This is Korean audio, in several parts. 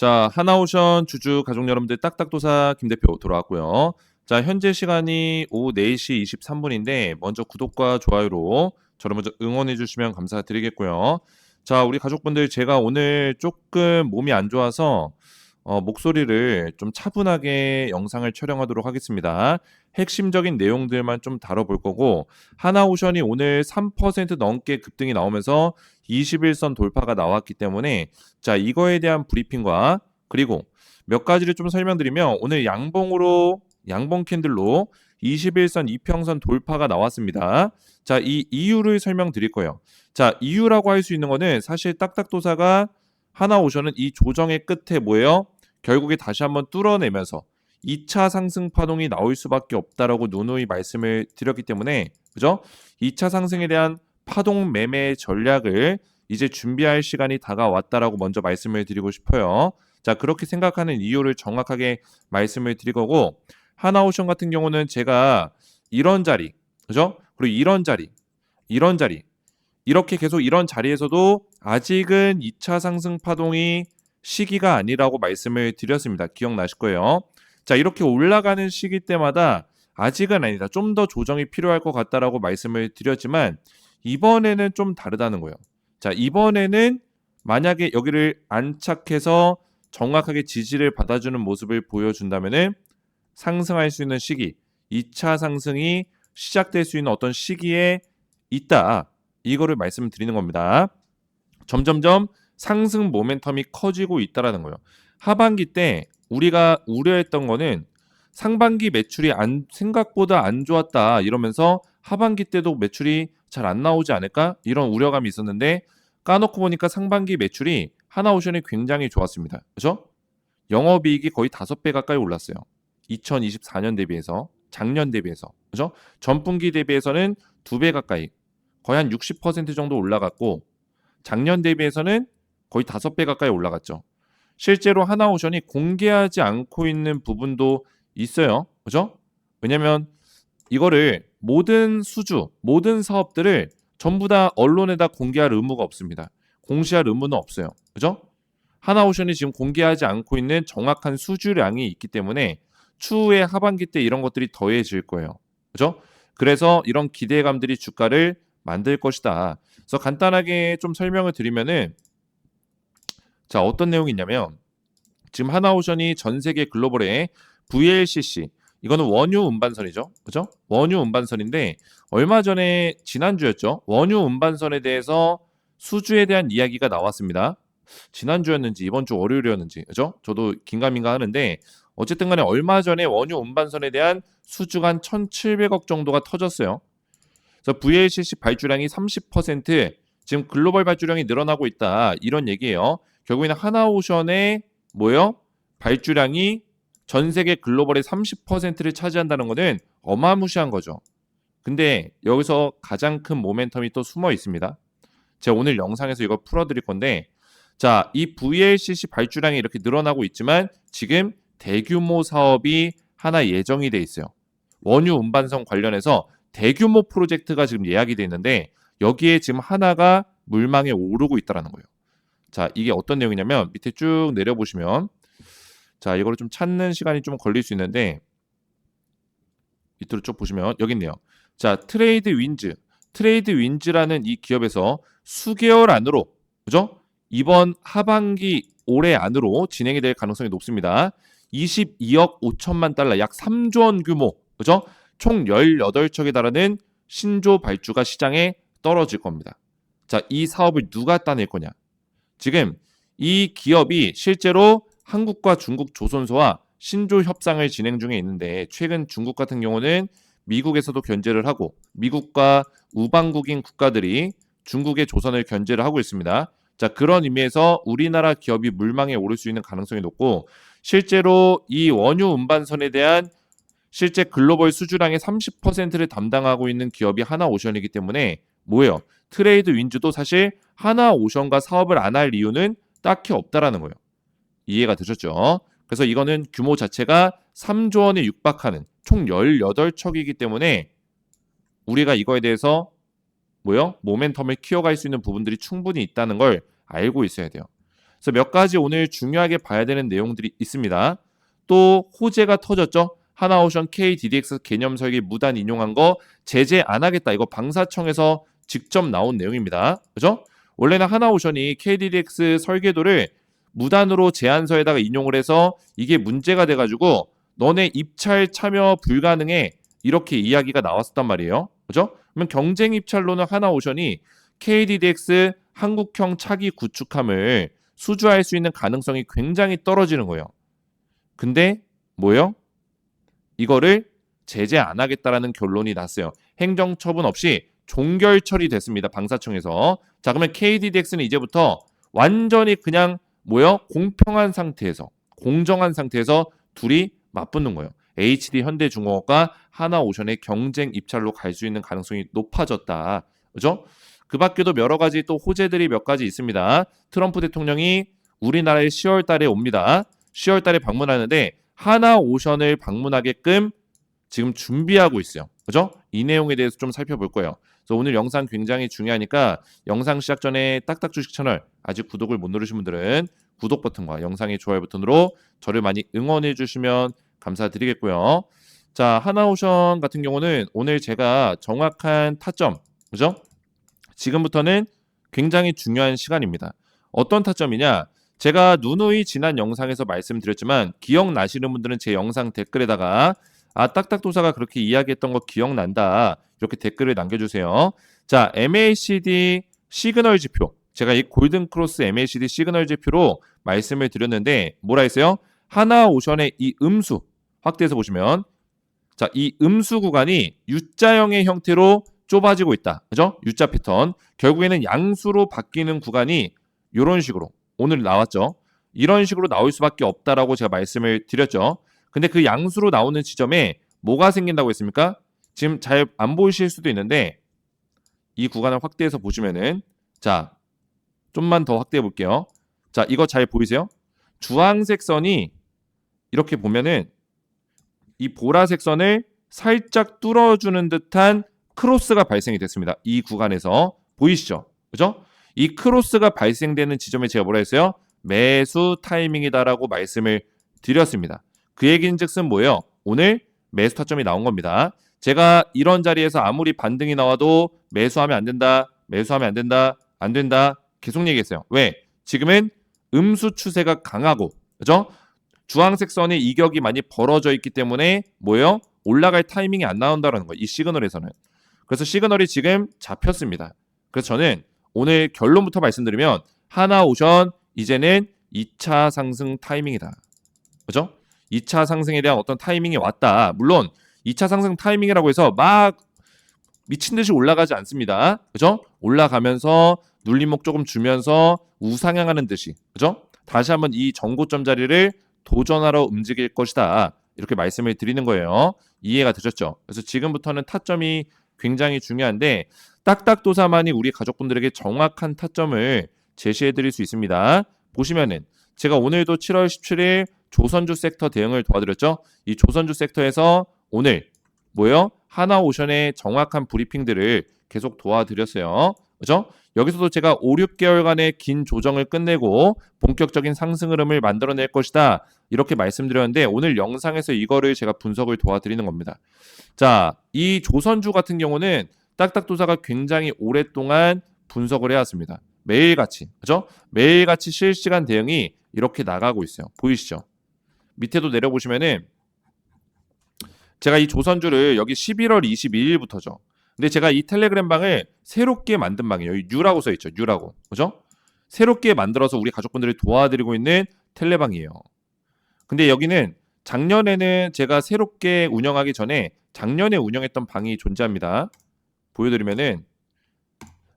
자, 하나오션 주주 가족 여러분들 딱딱도사 김 대표 돌아왔고요. 자, 현재 시간이 오후 4시 23분인데 먼저 구독과 좋아요로 저를 먼저 응원해 주시면 감사드리겠고요. 자, 우리 가족분들 제가 오늘 조금 몸이 안 좋아서 목소리를 좀 차분하게 영상을 촬영하도록 하겠습니다. 핵심적인 내용들만 좀 다뤄볼 거고 하나오션이 오늘 3% 넘게 급등이 나오면서 21선 돌파가 나왔기 때문에 자, 이거에 대한 브리핑과 그리고 몇 가지를 좀 설명드리면 오늘 양봉 캔들로 21선 이평선 돌파가 나왔습니다. 자, 이 이유를 설명드릴 거예요. 자, 이유라고 할 수 있는 거는 사실 딱딱도사가 하나오션은 이 조정의 끝에 뭐예요? 결국에 다시 한번 뚫어내면서 2차 상승 파동이 나올 수밖에 없다라고 누누이 말씀을 드렸기 때문에 그죠? 2차 상승에 대한 파동 매매 전략을 이제 준비할 시간이 다가왔다라고 먼저 말씀을 드리고 싶어요. 자, 그렇게 생각하는 이유를 정확하게 말씀을 드릴 거고 하나오션 같은 경우는 제가 이런 자리, 그죠? 그리고 이런 자리 이렇게 계속 이런 자리에서도 아직은 2차 상승 파동이 시기가 아니라고 말씀을 드렸습니다. 기억나실 거예요. 자, 이렇게 올라가는 시기 때마다 아직은 아니다. 좀 더 조정이 필요할 것 같다라고 말씀을 드렸지만 이번에는 좀 다르다는 거예요. 자, 이번에는 만약에 여기를 안착해서 정확하게 지지를 받아주는 모습을 보여준다면은 상승할 수 있는 시기, 2차 상승이 시작될 수 있는 어떤 시기에 있다. 이거를 말씀드리는 겁니다. 점점점 상승 모멘텀이 커지고 있다라는 거예요. 하반기 때 우리가 우려했던 거는 상반기 매출이 생각보다 안 좋았다 이러면서 하반기 때도 매출이 잘 안 나오지 않을까 이런 우려감이 있었는데 까놓고 보니까 상반기 매출이 하나오션이 굉장히 좋았습니다. 그죠? 영업이익이 거의 5배 가까이 올랐어요. 2024년 대비해서 작년 대비해서 그죠? 전분기 대비해서는 2배 가까이 거의 한 60% 정도 올라갔고 작년 대비해서는 거의 5배 가까이 올라갔죠. 실제로 하나오션이 공개하지 않고 있는 부분도 있어요. 그죠? 왜냐면 이거를 모든 사업들을 전부 다 언론에다 공개할 의무가 없습니다. 공시할 의무는 없어요. 그죠? 하나오션이 지금 공개하지 않고 있는 정확한 수주량이 있기 때문에 추후에 하반기 때 이런 것들이 더해질 거예요. 그죠? 그래서 이런 기대감들이 주가를 만들 것이다. 그래서 간단하게 좀 설명을 드리면은 자, 어떤 내용이 있냐면 지금 하나오션이 전 세계 글로벌에 VLCC 이거는 원유 운반선이죠. 그죠? 원유 운반선인데 얼마 전에 지난주였죠. 원유 운반선에 대해서 수주에 대한 이야기가 나왔습니다. 지난주였는지 이번 주 월요일이었는지 그죠? 저도 긴가민가 하는데 어쨌든 간에 얼마 전에 원유 운반선에 대한 수주가 한 1,700억 정도가 터졌어요. 그래서 VLCC 발주량이 30% 지금 글로벌 발주량이 늘어나고 있다. 이런 얘기예요. 결국에는 하나오션의 뭐예요? 발주량이 전 세계 글로벌의 30%를 차지한다는 것은 어마무시한 거죠. 근데 여기서 가장 큰 모멘텀이 또 숨어 있습니다. 제가 오늘 영상에서 이걸 풀어드릴 건데 자, 이 VLCC 발주량이 이렇게 늘어나고 있지만 지금 대규모 사업이 하나 예정이 돼 있어요. 원유 운반선 관련해서 대규모 프로젝트가 지금 예약이 돼 있는데 여기에 지금 하나가 물망에 오르고 있다는 거예요. 자, 이게 어떤 내용이냐면 밑에 쭉 내려보시면 자, 이거를 좀 찾는 시간이 좀 걸릴 수 있는데 밑으로 쭉 보시면 여기 있네요. 자, 트레이드 윈즈라는 이 기업에서 수개월 안으로 그죠? 이번 하반기 올해 안으로 진행이 될 가능성이 높습니다. 22억 5천만 달러 약 3조 원 규모 그죠? 총 18척에 달하는 신조 발주가 시장에 떨어질 겁니다. 자, 이 사업을 누가 따낼 거냐? 지금 이 기업이 실제로 한국과 중국 조선소와 신조 협상을 진행 중에 있는데 최근 중국 같은 경우는 미국에서도 견제를 하고 미국과 우방국인 국가들이 중국의 조선을 견제를 하고 있습니다. 자, 그런 의미에서 우리나라 기업이 물망에 오를 수 있는 가능성이 높고 실제로 이 원유 운반선에 대한 실제 글로벌 수주량의 30%를 담당하고 있는 기업이 하나오션이기 때문에 뭐예요? 트레이드 윈즈도 사실 하나오션과 사업을 안 할 이유는 딱히 없다라는 거예요. 이해가 되셨죠? 그래서 이거는 규모 자체가 3조 원에 육박하는 총 18척이기 때문에 우리가 이거에 대해서 뭐요? 모멘텀을 키워갈 수 있는 부분들이 충분히 있다는 걸 알고 있어야 돼요. 그래서 몇 가지 오늘 중요하게 봐야 되는 내용들이 있습니다. 또 호재가 터졌죠. 하나오션 KDDX 개념 설계 무단 인용한 거 제재 안 하겠다. 이거 방사청에서 직접 나온 내용입니다. 그죠? 원래는 하나오션이 KDDX 설계도를 무단으로 제안서에다가 인용을 해서 이게 문제가 돼가지고 너네 입찰 참여 불가능해 이렇게 이야기가 나왔었단 말이에요. 그죠? 그러면 경쟁 입찰로는 하나오션이 KDDX 한국형 차기 구축함을 수주할 수 있는 가능성이 굉장히 떨어지는 거예요. 근데 뭐예요? 이거를 제재 안 하겠다라는 결론이 났어요. 행정처분 없이 종결 처리됐습니다. 방사청에서. 자, 그러면 KDDX는 이제부터 완전히 그냥 뭐예요? 공평한 상태에서, 공정한 상태에서 둘이 맞붙는 거예요. HD 현대중공업과 하나오션의 경쟁 입찰로 갈 수 있는 가능성이 높아졌다. 그죠? 그 밖에도 여러 가지 또 호재들이 몇 가지 있습니다. 트럼프 대통령이 우리나라에 10월 달에 옵니다. 10월 달에 방문하는데 하나오션을 방문하게끔 지금 준비하고 있어요. 그죠? 이 내용에 대해서 좀 살펴볼 거예요. 그래서 오늘 영상 굉장히 중요하니까 영상 시작 전에 딱딱 주식 채널 아직 구독을 못 누르신 분들은 구독 버튼과 영상의 좋아요 버튼으로 저를 많이 응원해 주시면 감사드리겠고요. 자, 하나오션 같은 경우는 오늘 제가 정확한 타점, 그죠? 지금부터는 굉장히 중요한 시간입니다. 어떤 타점이냐? 제가 누누이 지난 영상에서 말씀드렸지만 기억나시는 분들은 제 영상 댓글에다가 딱딱도사가 그렇게 이야기했던 거 기억난다. 이렇게 댓글을 남겨주세요. 자, MACD 시그널 지표. 제가 이 골든크로스 MACD 시그널 지표로 말씀을 드렸는데 뭐라 했어요? 하나오션의 이 음수 확대해서 보시면 자, 이 음수 구간이 U자형의 형태로 좁아지고 있다. 그죠? U자 패턴. 결국에는 양수로 바뀌는 구간이 이런 식으로 오늘 나왔죠. 이런 식으로 나올 수밖에 없다라고 제가 말씀을 드렸죠. 근데 그 양수로 나오는 지점에 뭐가 생긴다고 했습니까? 지금 잘 안 보이실 수도 있는데 이 구간을 확대해서 보시면은 자, 좀만 더 확대해 볼게요. 자, 이거 잘 보이세요? 주황색 선이 이렇게 보면은 이 보라색 선을 살짝 뚫어주는 듯한 크로스가 발생이 됐습니다. 이 구간에서 보이시죠? 그죠? 이 크로스가 발생되는 지점에 제가 뭐라 했어요? 매수 타이밍이다라고 말씀을 드렸습니다. 그 얘기는 즉슨 뭐예요? 오늘 매수 타점이 나온 겁니다. 제가 이런 자리에서 아무리 반등이 나와도 매수하면 안 된다, 매수하면 안 된다, 안 된다 계속 얘기했어요. 왜? 지금은 음수 추세가 강하고, 그죠? 주황색 선의 이격이 많이 벌어져 있기 때문에 뭐예요? 올라갈 타이밍이 안 나온다는 거예요. 이 시그널에서는. 그래서 시그널이 지금 잡혔습니다. 그래서 저는 오늘 결론부터 말씀드리면 하나오션 이제는 2차 상승 타이밍이다. 그죠? 2차 상승에 대한 어떤 타이밍이 왔다. 물론 2차 상승 타이밍이라고 해서 막 미친 듯이 올라가지 않습니다. 그죠? 올라가면서 눌림목 조금 주면서 우상향하는 듯이. 그죠? 다시 한번 이 전고점 자리를 도전하러 움직일 것이다. 이렇게 말씀을 드리는 거예요. 이해가 되셨죠? 그래서 지금부터는 타점이 굉장히 중요한데 딱딱도사만이 우리 가족분들에게 정확한 타점을 제시해 드릴 수 있습니다. 보시면은 제가 오늘도 7월 17일 조선주 섹터 대응을 도와드렸죠. 이 조선주 섹터에서 오늘 뭐예요? 하나오션의 정확한 브리핑들을 계속 도와드렸어요. 그죠? 여기서도 제가 5, 6개월간의 긴 조정을 끝내고 본격적인 상승 흐름을 만들어낼 것이다. 이렇게 말씀드렸는데 오늘 영상에서 이거를 제가 분석을 도와드리는 겁니다. 자, 이 조선주 같은 경우는 딱딱도사가 굉장히 오랫동안 분석을 해왔습니다. 매일같이, 그죠? 매일같이 실시간 대응이 이렇게 나가고 있어요. 보이시죠? 밑에도 내려보시면은 제가 이 조선주를 여기 11월 22일부터죠. 근데 제가 이 텔레그램 방을 새롭게 만든 방이에요. 여기 U라고 써있죠. U라고. 그죠? 새롭게 만들어서 우리 가족분들을 도와드리고 있는 텔레방이에요. 근데 여기는 작년에는 제가 새롭게 운영하기 전에 작년에 운영했던 방이 존재합니다. 보여드리면은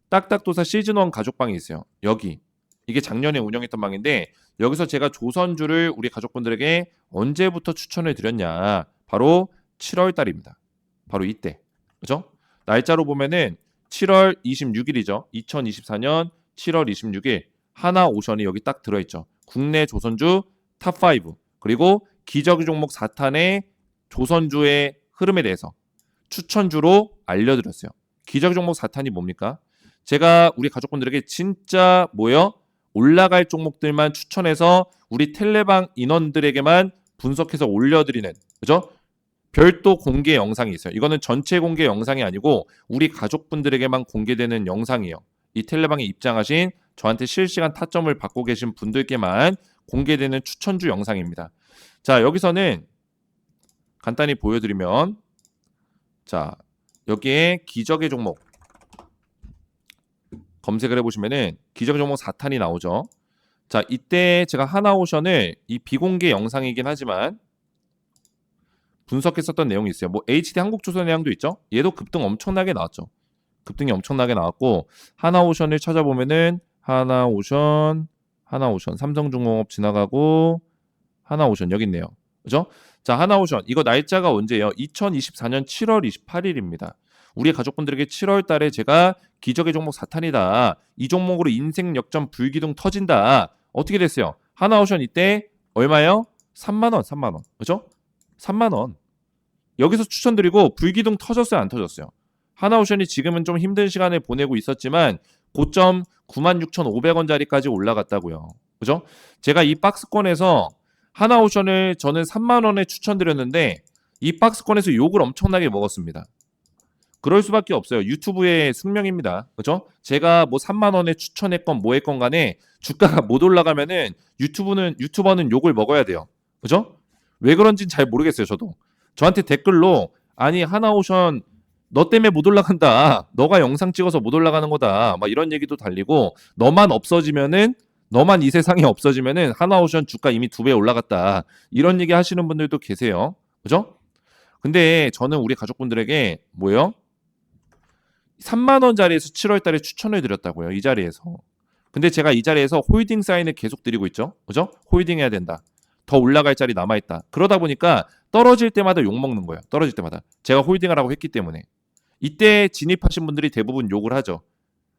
딱딱도사 시즌1 가족방이 있어요. 여기. 이게 작년에 운영했던 방인데 여기서 제가 조선주를 우리 가족분들에게 언제부터 추천을 드렸냐. 바로 7월 달입니다. 바로 이때. 그죠? 날짜로 보면은 7월 26일이죠. 2024년 7월 26일 하나오션이 여기 딱 들어있죠. 국내 조선주 탑5 그리고 기저귀 종목 4탄의 조선주의 흐름에 대해서 추천주로 알려드렸어요. 기저귀 종목 4탄이 뭡니까? 제가 우리 가족분들에게 진짜 뭐요? 올라갈 종목들만 추천해서 우리 텔레방 인원들에게만 분석해서 올려드리는, 그죠? 별도 공개 영상이 있어요. 이거는 전체 공개 영상이 아니고 우리 가족분들에게만 공개되는 영상이에요. 이 텔레방에 입장하신 저한테 실시간 타점을 받고 계신 분들께만 공개되는 추천주 영상입니다. 자, 여기서는 간단히 보여드리면, 자, 여기에 기적의 종목 검색을 해보시면은 기적의 종목 4탄이 나오죠. 자, 이때 제가 하나오션을 이 비공개 영상이긴 하지만 분석했었던 내용이 있어요. 뭐 HD 한국조선 해양도 있죠. 얘도 급등 엄청나게 나왔죠. 급등이 엄청나게 나왔고, 하나오션을 찾아보면은 하나오션 삼성중공업 지나가고 하나오션 여기 있네요. 그죠? 자, 하나오션 이거 날짜가 언제예요? 2024년 7월 28일입니다. 우리 가족분들에게 7월 달에 제가 기적의 종목 4탄이다. 이 종목으로 인생 역전 불기둥 터진다. 어떻게 됐어요? 하나오션 이때 얼마예요? 3만 원, 3만 원. 그죠? 3만 원. 여기서 추천드리고 불기둥 터졌어요, 안 터졌어요? 하나오션이 지금은 좀 힘든 시간을 보내고 있었지만 고점 96,500원짜리까지 올라갔다고요. 그죠? 제가 이 박스권에서 하나오션을 저는 3만 원에 추천드렸는데 이 박스권에서 욕을 엄청나게 먹었습니다. 그럴 수밖에 없어요. 유튜브의 숙명입니다. 그죠? 제가 뭐 3만 원에 추천했건 뭐 했건 간에 주가가 못 올라가면은 유튜버는 욕을 먹어야 돼요. 그죠? 왜 그런지는 잘 모르겠어요, 저도. 저한테 댓글로 아니 하나오션 너 때문에 못 올라간다. 너가 영상 찍어서 못 올라가는 거다. 막 이런 얘기도 달리고 너만 이 세상에 없어지면은 하나오션 주가 이미 2배 올라갔다. 이런 얘기 하시는 분들도 계세요. 그죠? 근데 저는 우리 가족분들에게 뭐예요? 3만 원짜리에서 7월 달에 추천을 드렸다고요. 이 자리에서. 근데 제가 이 자리에서 홀딩 사인을 계속 드리고 있죠. 그죠? 홀딩 해야 된다. 더 올라갈 자리 남아있다. 그러다 보니까 떨어질 때마다 욕먹는 거예요. 떨어질 때마다. 제가 홀딩하라고 했기 때문에. 이때 진입하신 분들이 대부분 욕을 하죠.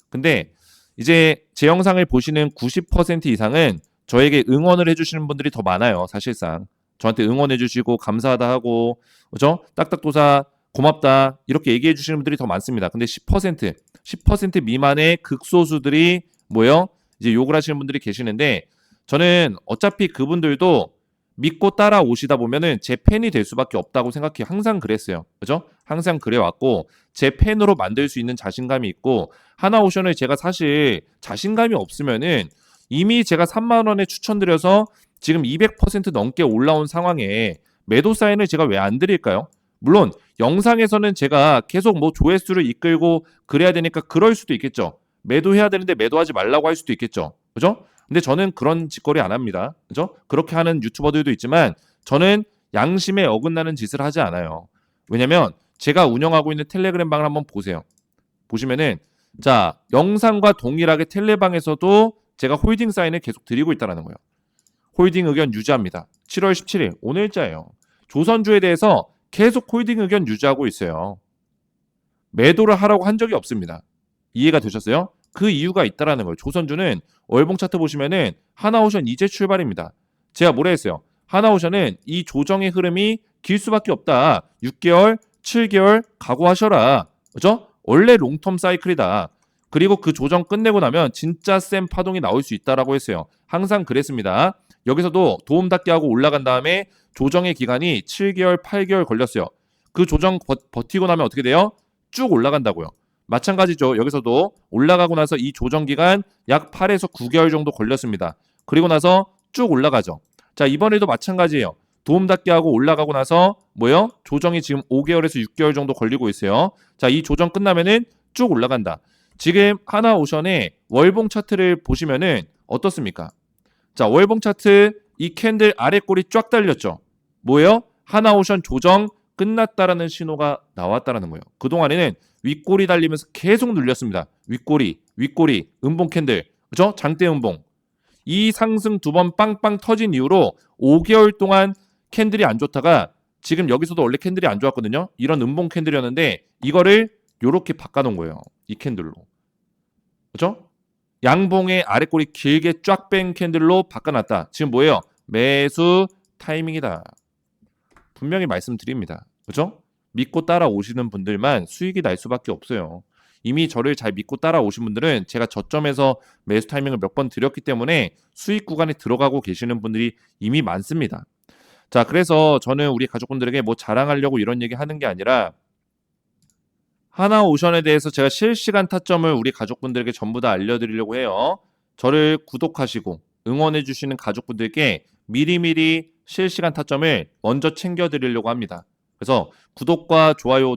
근데 이제 제 영상을 보시는 90% 이상은 저에게 응원을 해주시는 분들이 더 많아요. 사실상. 저한테 응원해주시고 감사하다 하고, 그죠? 딱딱도사 고맙다 이렇게 얘기해 주시는 분들이 더 많습니다. 근데 10% 미만의 극소수들이 뭐예요? 이제 욕을 하시는 분들이 계시는데 저는 어차피 그분들도 믿고 따라오시다 보면은 제 팬이 될 수밖에 없다고 생각해요. 항상 그랬어요. 그죠? 항상 그래왔고 제 팬으로 만들 수 있는 자신감이 있고 하나오션을 제가 사실 자신감이 없으면은 이미 제가 3만 원에 추천드려서 지금 200% 넘게 올라온 상황에 매도 사인을 제가 왜 안 드릴까요? 물론 영상에서는 제가 계속 뭐 조회수를 이끌고 그래야 되니까 그럴 수도 있겠죠. 매도해야 되는데 매도하지 말라고 할 수도 있겠죠. 그죠? 근데 저는 그런 짓거리 안 합니다. 그죠? 그렇게 하는 유튜버들도 있지만 저는 양심에 어긋나는 짓을 하지 않아요. 왜냐면 제가 운영하고 있는 텔레그램 방을 한번 보세요. 보시면은 자, 영상과 동일하게 텔레방에서도 제가 홀딩 사인을 계속 드리고 있다는 거예요. 홀딩 의견 유지합니다. 7월 17일 오늘자예요. 조선주에 대해서 계속 홀딩 의견 유지하고 있어요. 매도를 하라고 한 적이 없습니다. 이해가 되셨어요? 그 이유가 있다라는 거예요. 조선주는 월봉 차트 보시면은 하나오션 이제 출발입니다. 제가 뭐라 했어요? 하나오션은 이 조정의 흐름이 길 수밖에 없다. 6개월, 7개월 각오하셔라. 그죠? 원래 롱텀 사이클이다. 그리고 그 조정 끝내고 나면 진짜 센 파동이 나올 수 있다라고 했어요. 항상 그랬습니다. 여기서도 도움닫기 하고 올라간 다음에 조정의 기간이 7개월, 8개월 걸렸어요. 그 조정 버티고 나면 어떻게 돼요? 쭉 올라간다고요. 마찬가지죠. 여기서도 올라가고 나서 이 조정 기간 약 8에서 9개월 정도 걸렸습니다. 그리고 나서 쭉 올라가죠. 자, 이번에도 마찬가지예요. 도움닫기 하고 올라가고 나서 뭐요? 조정이 지금 5개월에서 6개월 정도 걸리고 있어요. 자, 이 조정 끝나면은 쭉 올라간다. 지금 하나오션의 월봉 차트를 보시면은 어떻습니까? 자, 월봉 차트 이 캔들 아래 꼬리 쫙 달렸죠. 뭐예요? 하나오션 조정 끝났다라는 신호가 나왔다라는 거예요. 그동안에는 윗꼬리 달리면서 계속 눌렸습니다. 윗꼬리, 음봉 캔들. 그죠? 장대 음봉. 이 상승 2번 빵빵 터진 이후로 5개월 동안 캔들이 안 좋다가 지금 여기서도 원래 캔들이 안 좋았거든요. 이런 음봉 캔들이었는데 이거를 요렇게 바꿔놓은 거예요. 이 캔들로. 그죠? 양봉의 아랫꼬리 길게 쫙 뺀 캔들로 바꿔놨다. 지금 뭐예요? 매수 타이밍이다. 분명히 말씀드립니다. 그죠? 믿고 따라오시는 분들만 수익이 날 수밖에 없어요. 이미 저를 잘 믿고 따라오신 분들은 제가 저점에서 매수 타이밍을 몇 번 드렸기 때문에 수익 구간에 들어가고 계시는 분들이 이미 많습니다. 자, 그래서 저는 우리 가족분들에게 뭐 자랑하려고 이런 얘기 하는 게 아니라 하나오션에 대해서 제가 실시간 타점을 우리 가족분들에게 전부 다 알려드리려고 해요. 저를 구독하시고 응원해주시는 가족분들께 미리미리 실시간 타점을 먼저 챙겨드리려고 합니다. 그래서 구독과 좋아요,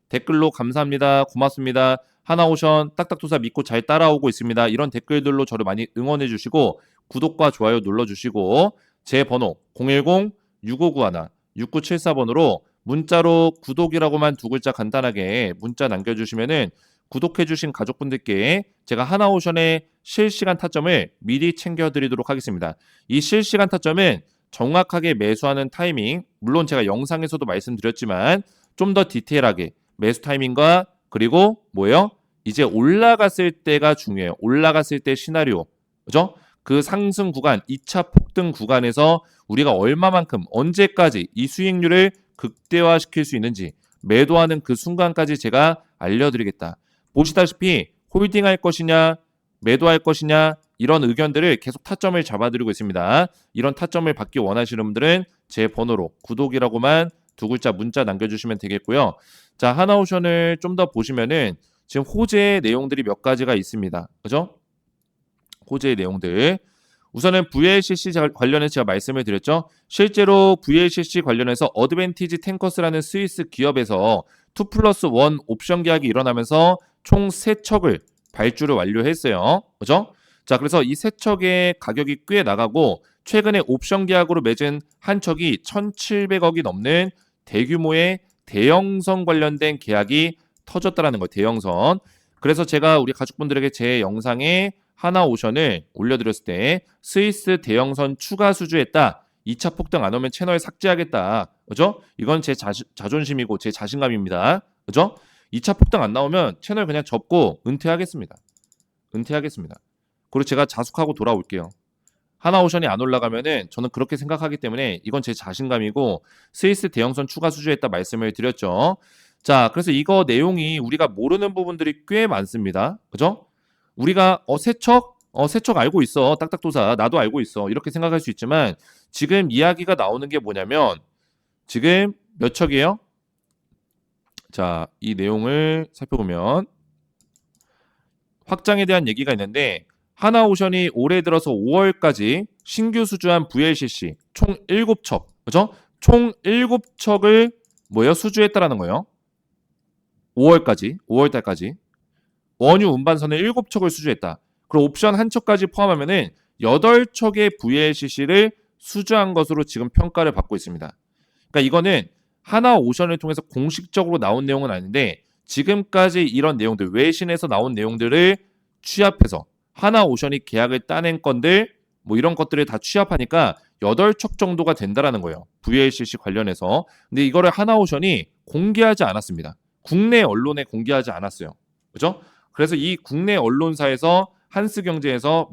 댓글로 감사합니다, 고맙습니다, 하나오션 딱딱도사 믿고 잘 따라오고 있습니다, 이런 댓글들로 저를 많이 응원해주시고 구독과 좋아요 눌러주시고 제 번호 010-6591-6974번으로 문자로 구독이라고만 두 글자 간단하게 문자 남겨주시면은 구독해주신 가족분들께 제가 하나오션의 실시간 타점을 미리 챙겨드리도록 하겠습니다. 이 실시간 타점은 정확하게 매수하는 타이밍, 물론 제가 영상에서도 말씀드렸지만 좀 더 디테일하게 매수 타이밍과 그리고 뭐예요? 이제 올라갔을 때가 중요해요. 올라갔을 때 시나리오, 그죠? 그 상승 구간, 2차 폭등 구간에서 우리가 얼마만큼, 언제까지 이 수익률을 극대화시킬 수 있는지 매도하는 그 순간까지 제가 알려드리겠다. 보시다시피 홀딩할 것이냐 매도할 것이냐 이런 의견들을 계속 타점을 잡아드리고 있습니다. 이런 타점을 받기 원하시는 분들은 제 번호로 구독이라고만 두 글자 문자 남겨주시면 되겠고요. 자, 하나오션을 좀 더 보시면은 지금 호재의 내용들이 몇 가지가 있습니다. 그죠? 호재의 내용들. 우선은 VLCC 관련해서 제가 말씀을 드렸죠. 실제로 VLCC 관련해서 어드밴티지 탱커스라는 스위스 기업에서 2+1 옵션 계약이 일어나면서 총 3척을 발주를 완료했어요. 그죠? 자, 그래서 이 3척의 가격이 꽤 나가고 최근에 옵션 계약으로 맺은 한 척이 1,700억이 넘는 대규모의 대형선 관련된 계약이 터졌다라는 거예요. 대형선. 그래서 제가 우리 가족분들에게 제 영상에 하나오션을 올려드렸을 때 스위스 대형선 추가 수주했다, 2차 폭등 안 오면 채널 삭제하겠다, 그죠? 이건 제 자존심이고 제 자신감입니다, 그죠? 2차 폭등 안 나오면 채널 그냥 접고 은퇴하겠습니다. 그리고 제가 자숙하고 돌아올게요. 하나오션이 안 올라가면은 저는 그렇게 생각하기 때문에 이건 제 자신감이고 스위스 대형선 추가 수주했다 말씀을 드렸죠. 자, 그래서 이거 내용이 우리가 모르는 부분들이 꽤 많습니다, 그죠? 우리가 세척 알고 있어, 딱딱도사 나도 알고 있어, 이렇게 생각할 수 있지만 지금 이야기가 나오는 게 뭐냐면 지금 몇 척이에요? 자, 이 내용을 살펴보면 확장에 대한 얘기가 있는데 하나오션이 올해 들어서 5월까지 신규 수주한 VLCC 총 7척, 그죠? 총 7척을 수주했다라는 거예요. 5월달까지 원유 운반선을 7척을 수주했다. 그리고 옵션 한 척까지 포함하면은 8척의 VLCC를 수주한 것으로 지금 평가를 받고 있습니다. 그러니까 이거는 하나오션을 통해서 공식적으로 나온 내용은 아닌데 지금까지 이런 내용들, 외신에서 나온 내용들을 취합해서 하나오션이 계약을 따낸 건들 이런 것들을 다 취합하니까 8척 정도가 된다라는 거예요. VLCC 관련해서. 근데 이거를 하나오션이 공개하지 않았습니다. 국내 언론에 공개하지 않았어요. 그죠? 그래서 이 국내 언론사에서 한스경제에서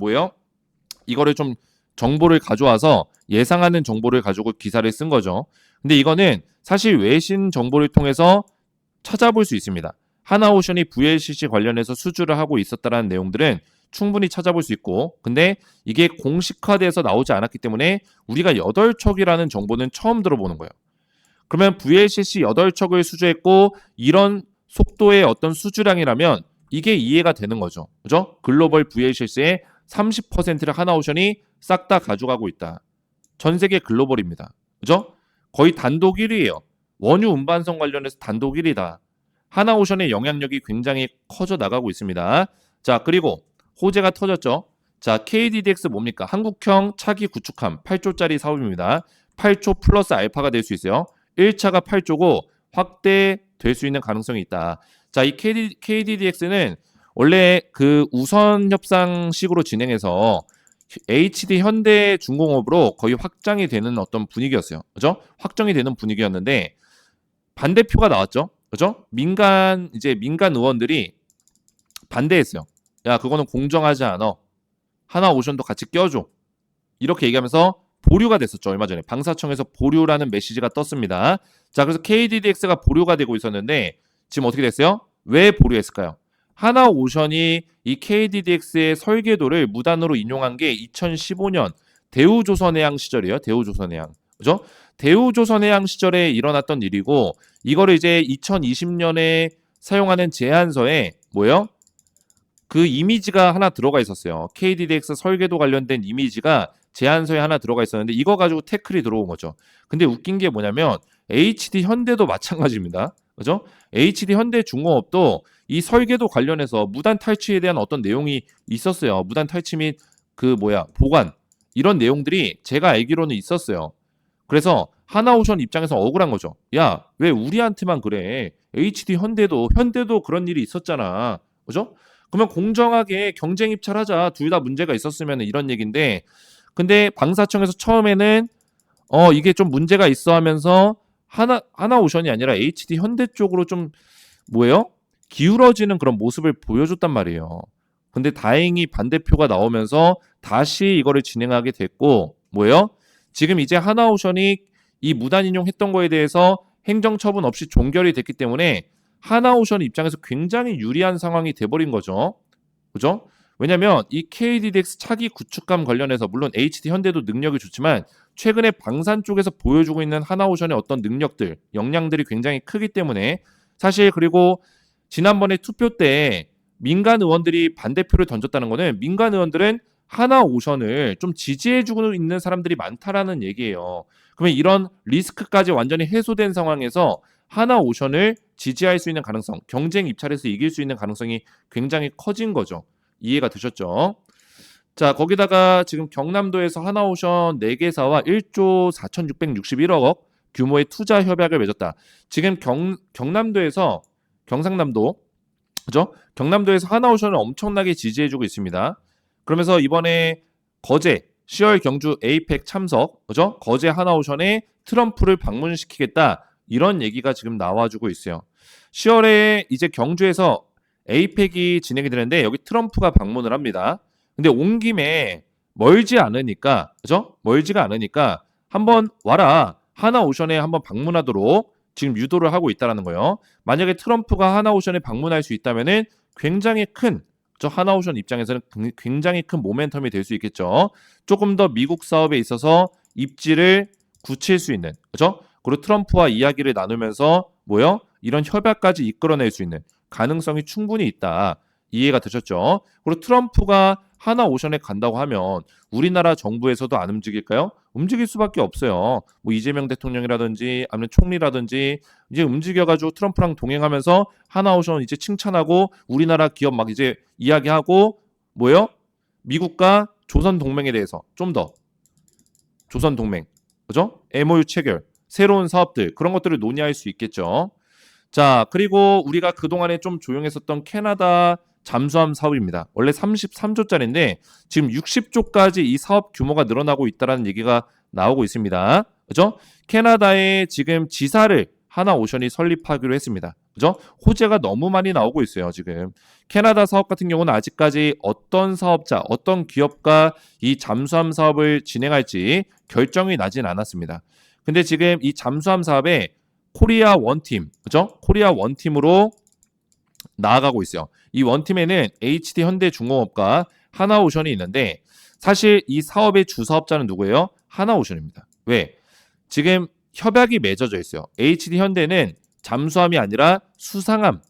이거를 좀 정보를 가져와서 예상하는 정보를 가지고 기사를 쓴 거죠. 근데 이거는 사실 외신 정보를 통해서 찾아볼 수 있습니다. 하나오션이 VLCC 관련해서 수주를 하고 있었다라는 내용들은 충분히 찾아볼 수 있고, 근데 이게 공식화돼서 나오지 않았기 때문에 우리가 8척이라는 정보는 처음 들어보는 거예요. 그러면 VLCC 8척을 수주했고 이런 속도의 어떤 수주량이라면 이게 이해가 되는 거죠. 그죠? 글로벌 VLCC의 30%를 하나오션이 싹 다 가져가고 있다. 전 세계 글로벌입니다. 그죠? 거의 단독 1위예요. 원유 운반선 관련해서 단독 1위다. 하나오션의 영향력이 굉장히 커져 나가고 있습니다. 자, 그리고 호재가 터졌죠. 자, KDDX 뭡니까? 한국형 차기 구축함 8조짜리 사업입니다. 8조 플러스 알파가 될 수 있어요. 1차가 8조고 확대될 수 있는 가능성이 있다. 자, 이 KDDX는 원래 그 우선 협상식으로 진행해서 HD 현대중공업으로 거의 확장이 되는 어떤 분위기였어요. 그죠? 확정이 되는 분위기였는데 반대표가 나왔죠. 그죠? 민간 의원들이 반대했어요. 야, 그거는 공정하지 않아. 하나오션도 같이 껴줘. 이렇게 얘기하면서 보류가 됐었죠. 얼마 전에 방사청에서 보류라는 메시지가 떴습니다. 자, 그래서 KDDX가 보류가 되고 있었는데 지금 어떻게 됐어요? 왜 보류했을까요? 하나오션이 이 KDDX의 설계도를 무단으로 인용한 게 2015년 대우조선해양 시절이에요. 대우조선해양. 그죠? 대우조선해양 시절에 일어났던 일이고 이거를 이제 2020년에 사용하는 제안서에 뭐예요? 그 이미지가 하나 들어가 있었어요. KDDX 설계도 관련된 이미지가 제안서에 하나 들어가 있었는데 이거 가지고 태클이 들어온 거죠. 근데 웃긴 게 뭐냐면 HD 현대도 마찬가지입니다. 그죠? HD 현대 중공업도 이 설계도 관련해서 무단 탈취에 대한 어떤 내용이 있었어요. 무단 탈취 및 그 보관 이런 내용들이 제가 알기로는 있었어요. 그래서 하나오션 입장에서 억울한 거죠. 야, 왜 우리한테만 그래? HD 현대도 그런 일이 있었잖아. 그죠? 그러면 공정하게 경쟁 입찰하자. 둘 다 문제가 있었으면 이런 얘기인데 근데 방사청에서 처음에는 이게 좀 문제가 있어 하면서 하나오션이 아니라 HD 현대 쪽으로 좀 기울어지는 그런 모습을 보여줬단 말이에요. 근데 다행히 반대표가 나오면서 다시 이거를 진행하게 됐고 지금 이제 하나오션이 이 무단 인용했던 거에 대해서 행정처분 없이 종결이 됐기 때문에 하나오션 입장에서 굉장히 유리한 상황이 돼버린 거죠. 그죠? 왜냐면 이 KDDX 차기 구축함 관련해서 물론 HD 현대도 능력이 좋지만 최근에 방산 쪽에서 보여주고 있는 하나오션의 어떤 능력들, 역량들이 굉장히 크기 때문에 사실 그리고 지난번에 투표 때 민간 의원들이 반대표를 던졌다는 거는 민간 의원들은 하나오션을 좀 지지해주고 있는 사람들이 많다라는 얘기예요. 그러면 이런 리스크까지 완전히 해소된 상황에서 하나오션을 지지할 수 있는 가능성, 경쟁 입찰에서 이길 수 있는 가능성이 굉장히 커진 거죠. 이해가 되셨죠? 자, 거기다가 지금 경남도에서 하나오션 4개사와 1조 4,661억 규모의 투자 협약을 맺었다. 지금 경남도에서 경상남도 그죠? 경남도에서 하나오션을 엄청나게 지지해주고 있습니다. 그러면서 이번에 거제, 시월 경주 에이펙 참석, 그죠? 거제 하나오션에 트럼프를 방문시키겠다. 이런 얘기가 지금 나와주고 있어요. 10월에 이제 경주에서 에이펙이 진행이 되는데 여기 트럼프가 방문을 합니다. 근데 온 김에 멀지 않으니까, 그죠? 멀지가 않으니까 한번 와라. 하나오션에 한번 방문하도록 지금 유도를 하고 있다라는 거예요. 만약에 트럼프가 하나오션에 방문할 수 있다면은 굉장히 큰 하나오션 입장에서는 굉장히 큰 모멘텀이 될 수 있겠죠. 조금 더 미국 사업에 있어서 입지를 굳힐 수 있는, 그죠? 그리고 트럼프와 이야기를 나누면서 이런 협약까지 이끌어낼 수 있는 가능성이 충분히 있다. 이해가 되셨죠? 그리고 트럼프가 하나오션에 간다고 하면 우리나라 정부에서도 안 움직일까요? 움직일 수밖에 없어요. 뭐 이재명 대통령이라든지 아니면 총리라든지 이제 움직여가지고 트럼프랑 동행하면서 하나오션 이제 칭찬하고 우리나라 기업 막 이제 이야기하고 미국과 조선 동맹에 대해서 좀 더 조선 동맹, 그죠? MOU 체결, 새로운 사업들 그런 것들을 논의할 수 있겠죠. 자, 그리고 우리가 그동안에 좀 조용했었던 캐나다 잠수함 사업입니다. 원래 33조짜리인데 지금 60조까지 이 사업 규모가 늘어나고 있다는 얘기가 나오고 있습니다. 그죠? 캐나다에 지금 지사를 하나오션이 설립하기로 했습니다. 그죠? 호재가 너무 많이 나오고 있어요, 지금. 캐나다 사업 같은 경우는 아직까지 어떤 사업자, 어떤 기업과 이 잠수함 사업을 진행할지 결정이 나진 않았습니다. 근데 지금 이 잠수함 사업에 코리아 원팀, 그죠? 코리아 원팀으로 나아가고 있어요. 이 원팀에는 HD 현대중공업과 하나오션이 있는데 사실 이 사업의 주사업자는 누구예요? 하나오션입니다. 왜? 지금 협약이 맺어져 있어요. HD 현대는 잠수함이 아니라 수상함,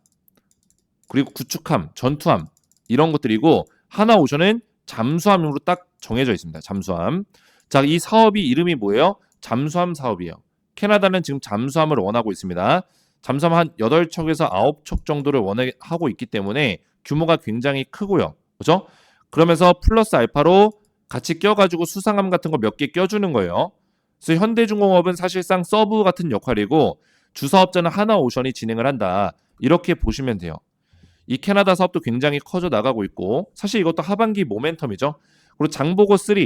그리고 구축함, 전투함 이런 것들이고 하나오션은 잠수함으로 딱 정해져 있습니다. 잠수함. 자, 이 사업이 이름이 뭐예요? 잠수함 사업이에요. 캐나다는 지금 잠수함을 원하고 있습니다. 잠수함 한 8척에서 9척 정도를 원하고 있기 때문에 규모가 굉장히 크고요. 그죠? 그러면서 플러스 알파로 같이 껴가지고 수상함 같은 거 몇 개 껴주는 거예요. 그래서 현대중공업은 사실상 서브 같은 역할이고 주사업자는 하나오션이 진행을 한다. 이렇게 보시면 돼요. 이 캐나다 사업도 굉장히 커져 나가고 있고 사실 이것도 하반기 모멘텀이죠. 그리고 장보고 3.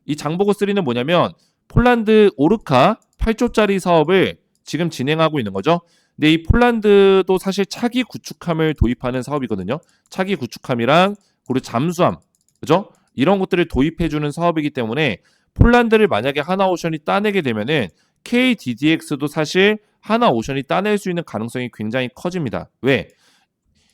이 장보고 3는 뭐냐면 폴란드 오르카 8조짜리 사업을 지금 진행하고 있는 거죠. 근데 이 폴란드도 사실 차기 구축함을 도입하는 사업이거든요. 차기 구축함이랑 그리고 잠수함, 그죠? 이런 것들을 도입해주는 사업이기 때문에 폴란드를 만약에 하나오션이 따내게 되면은 KDDX도 사실 하나오션이 따낼 수 있는 가능성이 굉장히 커집니다. 왜?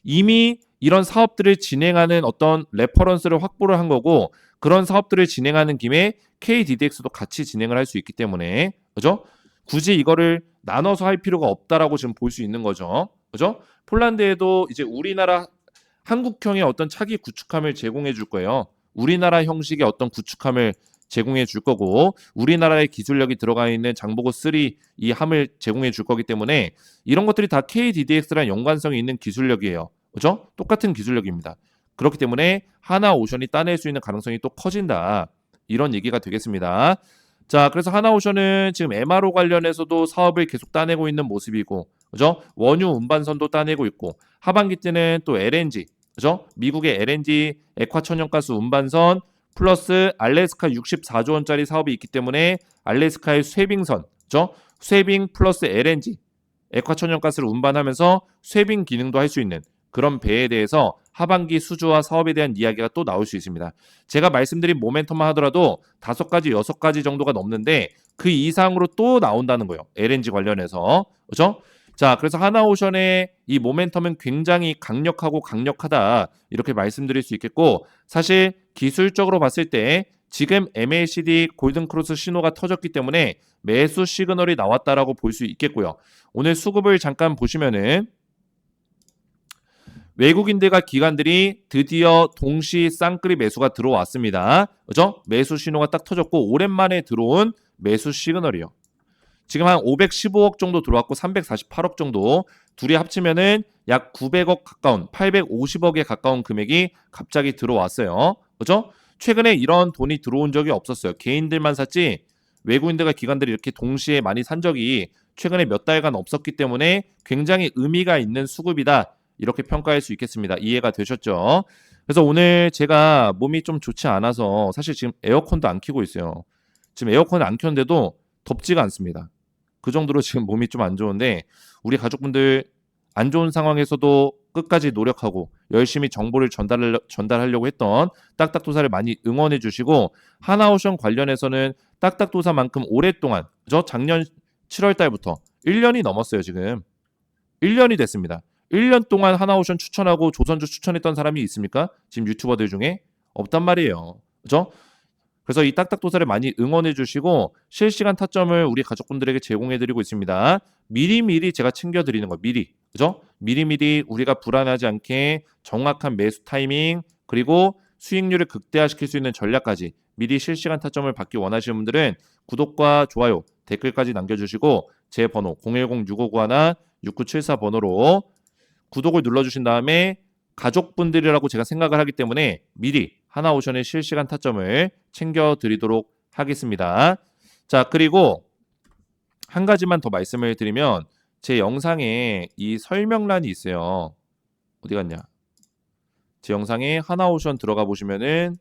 이미 이런 사업들을 진행하는 어떤 레퍼런스를 확보를 한 거고 그런 사업들을 진행하는 김에 KDDX도 같이 진행을 할 수 있기 때문에 그죠? 굳이 이거를 나눠서 할 필요가 없다라고 지금 볼 수 있는 거죠. 그죠? 폴란드에도 이제 우리나라 한국형의 어떤 차기 구축함을 제공해 줄 거예요. 우리나라 형식의 어떤 구축함을 제공해 줄 거고 우리나라의 기술력이 들어가 있는 장보고 3 이 함을 제공해 줄 거기 때문에 이런 것들이 다 KDDX랑 연관성이 있는 기술력이에요. 그죠? 똑같은 기술력입니다. 그렇기 때문에 하나오션이 따낼 수 있는 가능성이 또 커진다. 이런 얘기가 되겠습니다. 자, 그래서 하나오션은 지금 MRO 관련해서도 사업을 계속 따내고 있는 모습이고, 그죠? 원유 운반선도 따내고 있고, 하반기 때는 또 LNG, 그죠? 미국의 LNG 액화 천연가스 운반선 플러스 알래스카 64조 원짜리 사업이 있기 때문에 알래스카의 쇠빙선, 그죠? 쇠빙 플러스 LNG 액화 천연가스를 운반하면서 쇠빙 기능도 할 수 있는 그런 배에 대해서 하반기 수주와 사업에 대한 이야기가 또 나올 수 있습니다. 제가 말씀드린 모멘텀만 하더라도 5가지, 6가지 정도가 넘는데 그 이상으로 또 나온다는 거예요. LNG 관련해서. 그렇죠? 자, 그래서 하나오션의 이 모멘텀은 굉장히 강력하고 강력하다. 이렇게 말씀드릴 수 있겠고 사실 기술적으로 봤을 때 지금 MACD 골든크로스 신호가 터졌기 때문에 매수 시그널이 나왔다라고 볼 수 있겠고요. 오늘 수급을 잠깐 보시면은 외국인들과 기관들이 드디어 동시 쌍끌이 매수가 들어왔습니다. 그죠? 매수 신호가 딱 터졌고 오랜만에 들어온 매수 시그널이요. 지금 한 515억 정도 들어왔고 348억 정도 둘이 합치면은 약 900억 가까운 850억에 가까운 금액이 갑자기 들어왔어요. 그죠? 최근에 이런 돈이 들어온 적이 없었어요. 개인들만 샀지 외국인들과 기관들이 이렇게 동시에 많이 산 적이 최근에 몇 달간 없었기 때문에 굉장히 의미가 있는 수급이다. 이렇게 평가할 수 있겠습니다. 이해가 되셨죠? 그래서 오늘 제가 몸이 좀 좋지 않아서 사실 지금 에어컨도 안 켜고 있어요. 지금 에어컨을 안 켰는데도 덥지가 않습니다. 그 정도로 지금 몸이 좀 안 좋은데 우리 가족분들 안 좋은 상황에서도 끝까지 노력하고 열심히 정보를 전달하려고 했던 딱딱도사를 많이 응원해 주시고 하나오션 관련해서는 딱딱도사만큼 오랫동안 작년 7월 달부터 1년이 넘었어요. 지금 1년이 됐습니다. 1년 동안 하나오션 추천하고 조선주 추천했던 사람이 있습니까? 지금 유튜버들 중에 없단 말이에요. 그죠? 그래서 이 딱딱도사를 많이 응원해 주시고 실시간 타점을 우리 가족분들에게 제공해 드리고 있습니다. 미리미리 제가 챙겨 드리는 거 미리. 그죠? 미리미리 우리가 불안하지 않게 정확한 매수 타이밍 그리고 수익률을 극대화시킬 수 있는 전략까지 미리 실시간 타점을 받기 원하시는 분들은 구독과 좋아요, 댓글까지 남겨주시고 제 번호 010-6591-6974 번호로 구독을 눌러주신 다음에 가족분들이라고 제가 생각을 하기 때문에 미리 하나오션의 실시간 타점을 챙겨드리도록 하겠습니다. 자, 그리고 한 가지만 더 말씀을 드리면 제 영상에 이 설명란이 있어요. 어디 갔냐? 제 영상에 하나오션 들어가 보시면은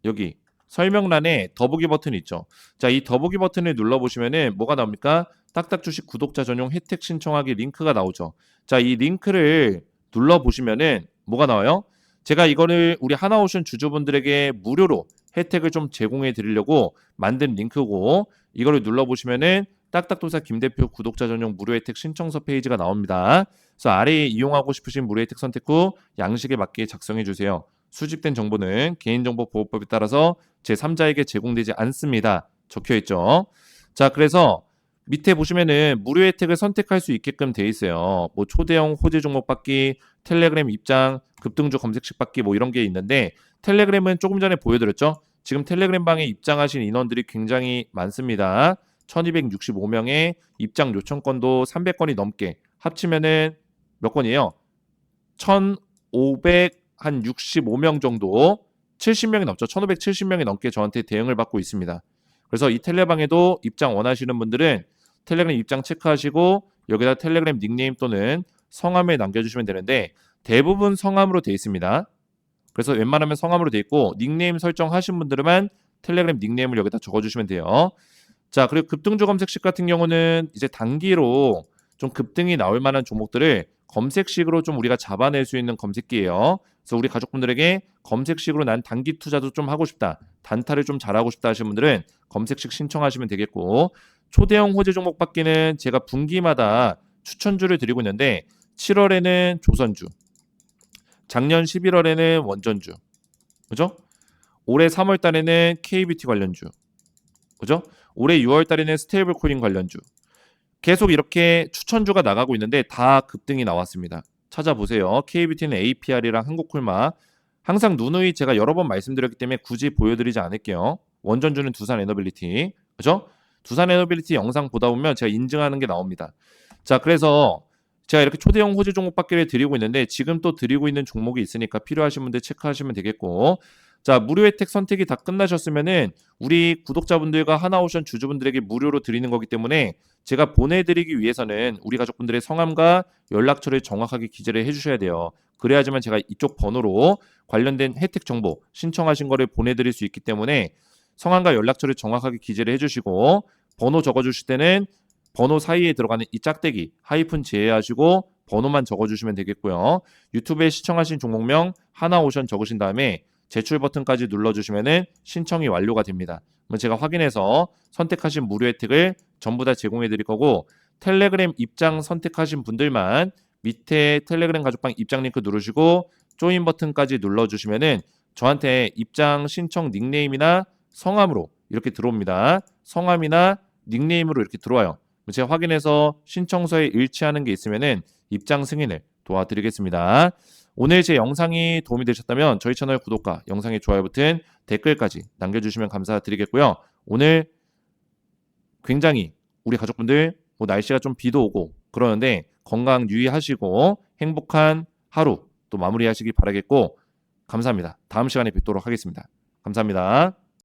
여기 설명란에 더보기 버튼이 있죠. 자, 이 더보기 버튼을 눌러보시면은 뭐가 나옵니까? 딱딱 주식 구독자 전용 혜택 신청하기 링크가 나오죠. 자, 이 링크를 눌러보시면은 뭐가 나와요? 제가 이거를 우리 하나오션 주주분들에게 무료로 혜택을 좀 제공해 드리려고 만든 링크고 이거를 눌러보시면은 딱딱도사 김대표 구독자 전용 무료 혜택 신청서 페이지가 나옵니다. 그래서 아래에 이용하고 싶으신 무료 혜택 선택 후 양식에 맞게 작성해 주세요. 수집된 정보는 개인정보보호법에 따라서 제3자에게 제공되지 않습니다. 적혀있죠. 자, 그래서 밑에 보시면은 무료 혜택을 선택할 수 있게끔 돼 있어요. 뭐 초대형 호재 종목 받기, 텔레그램 입장, 급등주 검색식 받기 뭐 이런 게 있는데 텔레그램은 조금 전에 보여드렸죠. 지금 텔레그램 방에 입장하신 인원들이 굉장히 많습니다. 1265명의 입장 요청 건도 300건이 넘게 합치면은 몇 건이에요? 1565명 정도 70명이 넘죠. 1570명이 넘게 저한테 대응을 받고 있습니다. 그래서 이 텔레방에도 입장 원하시는 분들은 텔레그램 입장 체크하시고 여기다 텔레그램 닉네임 또는 성함을 남겨주시면 되는데 대부분 성함으로 되어 있습니다. 그래서 웬만하면 성함으로 되어 있고 닉네임 설정하신 분들만 텔레그램 닉네임을 여기다 적어주시면 돼요. 자, 그리고 급등주 검색식 같은 경우는 이제 단기로 좀 급등이 나올 만한 종목들을 검색식으로 좀 우리가 잡아낼 수 있는 검색기예요. 그래서 우리 가족분들에게 검색식으로 난 단기 투자도 좀 하고 싶다. 단타를 좀 잘하고 싶다 하시는 분들은 검색식 신청하시면 되겠고 초대형 호재 종목 받기는 제가 분기마다 추천주를 드리고 있는데 7월에는 조선주, 작년 11월에는 원전주, 그죠? 올해 3월 달에는 K뷰티 관련주, 그죠? 올해 6월 달에는 스테이블 코인 관련주. 계속 이렇게 추천주가 나가고 있는데 다 급등이 나왔습니다. 찾아보세요. K뷰티는 APR이랑 한국콜마. 항상 누누이 제가 여러 번 말씀드렸기 때문에 굳이 보여드리지 않을게요. 원전주는 두산에너빌리티, 그죠? 두산에너빌리티 영상 보다 보면 제가 인증하는 게 나옵니다. 자, 그래서 제가 이렇게 초대형 호재 종목 받기를 드리고 있는데 지금 또 드리고 있는 종목이 있으니까 필요하신 분들 체크하시면 되겠고, 자, 무료 혜택 선택이 다 끝나셨으면은 우리 구독자분들과 하나오션 주주분들에게 무료로 드리는 거기 때문에 제가 보내드리기 위해서는 우리 가족분들의 성함과 연락처를 정확하게 기재를 해주셔야 돼요. 그래야지만 제가 이쪽 번호로 관련된 혜택 정보 신청하신 거를 보내드릴 수 있기 때문에 성함과 연락처를 정확하게 기재를 해주시고, 번호 적어주실 때는 번호 사이에 들어가는 이 짝대기 하이픈 제외하시고 번호만 적어주시면 되겠고요. 유튜브에 시청하신 종목명 하나오션 적으신 다음에 제출 버튼까지 눌러주시면 신청이 완료가 됩니다. 그럼 제가 확인해서 선택하신 무료 혜택을 전부 다 제공해 드릴 거고, 텔레그램 입장 선택하신 분들만 밑에 텔레그램 가족방 입장 링크 누르시고 조인 버튼까지 눌러주시면 저한테 입장 신청 닉네임이나 성함으로 이렇게 들어옵니다. 성함이나 닉네임으로 이렇게 들어와요. 제가 확인해서 신청서에 일치하는 게 있으면 입장 승인을 도와드리겠습니다. 오늘 제 영상이 도움이 되셨다면 저희 채널 구독과 영상의 좋아요 버튼, 댓글까지 남겨주시면 감사드리겠고요. 오늘 굉장히 우리 가족분들 날씨가 좀 비도 오고 그러는데 건강 유의하시고 행복한 하루 또 마무리하시기 바라겠고, 감사합니다. 다음 시간에 뵙도록 하겠습니다. 감사합니다.